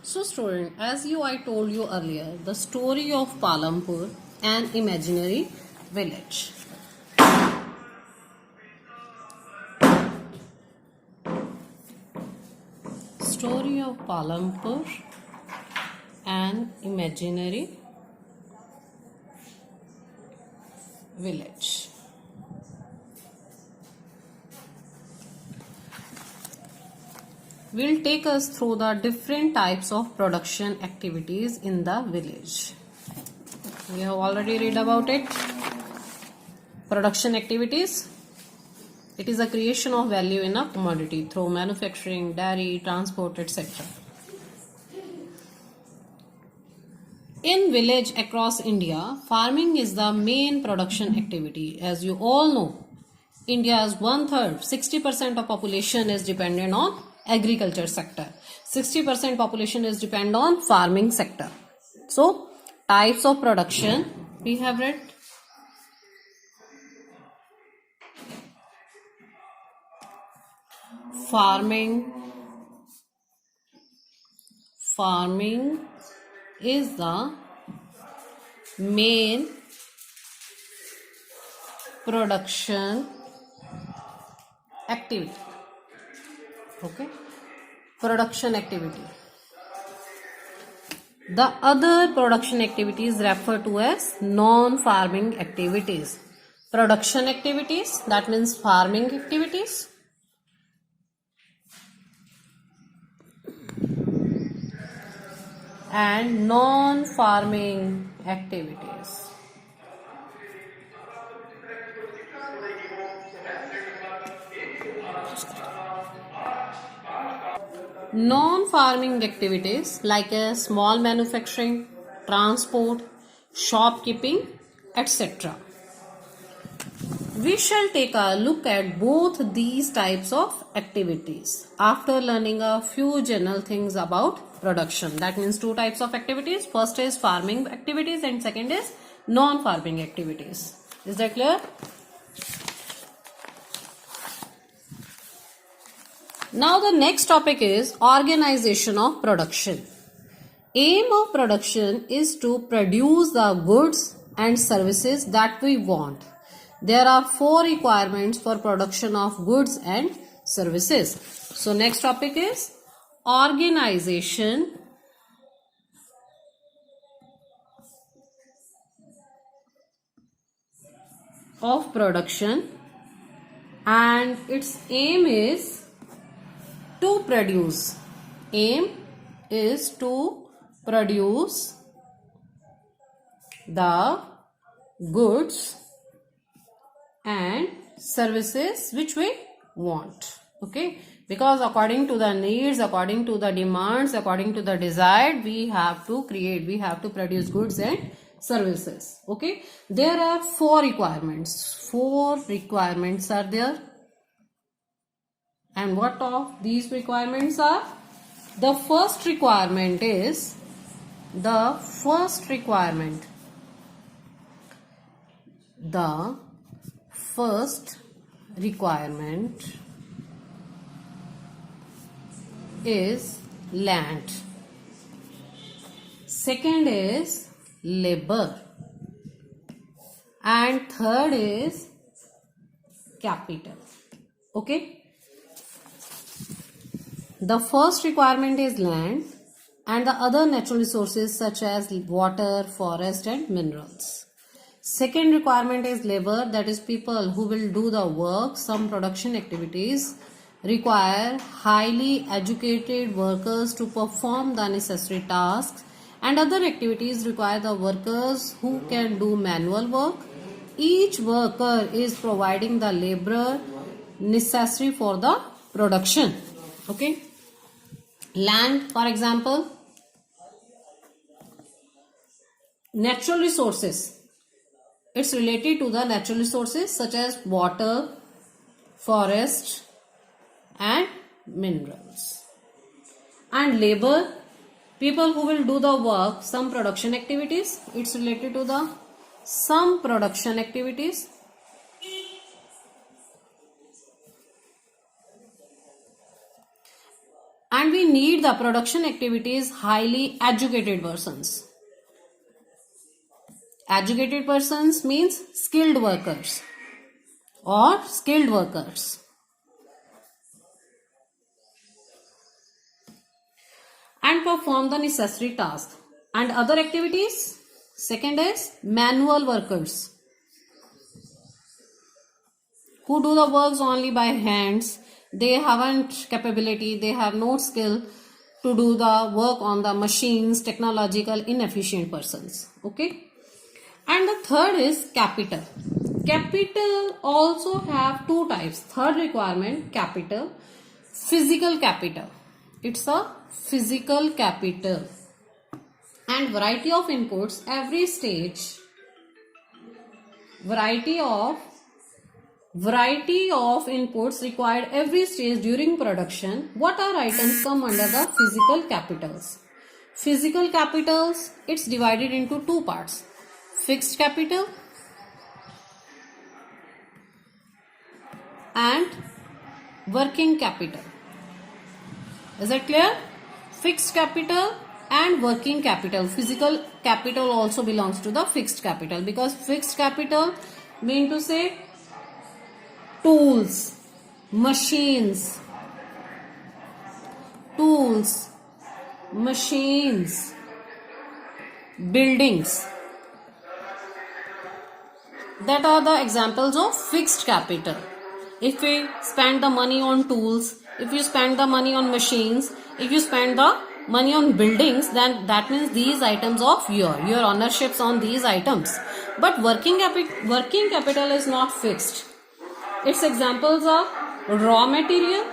So student, I told you earlier, the story of Palampur, an imaginary village. Story of Palampur, an imaginary village. Will take us through the different types of production activities in the village. We have already read about it. Production activities. It is a creation of value in a commodity through manufacturing, dairy, transport, etc. In village across India, farming is the main production activity. As you all know, India's 1/3, 60% of population is dependent on agriculture sector. 60% population is dependent on farming sector. So, types of production we have read. Farming is the main production activity. Okay, production activity. The other production activities referred to as non-farming activities. Production activities, that means farming activities. And non-farming activities. Non-farming activities like a small manufacturing, transport, shopkeeping, etc. We shall take a look at both these types of activities after learning a few general things about production. That means two types of activities. First is farming activities and second is non-farming activities. Is that clear? Now the next topic is organization of production. Aim of production is to produce the goods and services that we want. There are 4 requirements for production of goods and services. So next topic is organization of production, and its aim is to produce. Aim is to produce the goods and services which we want. Okay, because according to the needs, according to the demands, according to the desired, we have to produce goods and services. Okay, there are 4 requirements. 4 requirements are there. And what of these requirements are? The first requirement is land. Second is labor. And third is capital. Okay. The first requirement is land and the other natural resources such as water, forest and minerals. Second requirement is labor, that is people who will do the work. Some production activities require highly educated workers to perform the necessary tasks, and other activities require the workers who can do manual work. Each worker is providing the labor necessary for the production. Okay. Land, for example, natural resources. It's related to the natural resources such as water, forest and minerals. And labor, people who will do the work, some production activities. It's related to the some production activities. And we we need the production activities highly educated persons. Educated persons means skilled workers or skilled workers. And perform the necessary tasks. And other activities? Second is manual workers who do the works only by hands. They haven't capability, they have no skill to do the work on the machines, technological inefficient persons. Okay. And the third is capital. Capital also have two types. Third requirement, capital, physical capital. It's a physical capital. And variety of inputs, every stage, variety of inputs required every stage during production. What are items come under the physical capitals? Physical capitals, it's divided into two parts. Fixed capital and working capital. Is it clear? Fixed capital and working capital. Physical capital also belongs to the fixed capital, because fixed capital mean to say tools, machines, buildings. That are the examples of fixed capital. If we spend the money on tools, if you spend the money on machines, if you spend the money on buildings, then that means these items of your ownerships on these items. But working capital is not fixed. Its examples are raw material,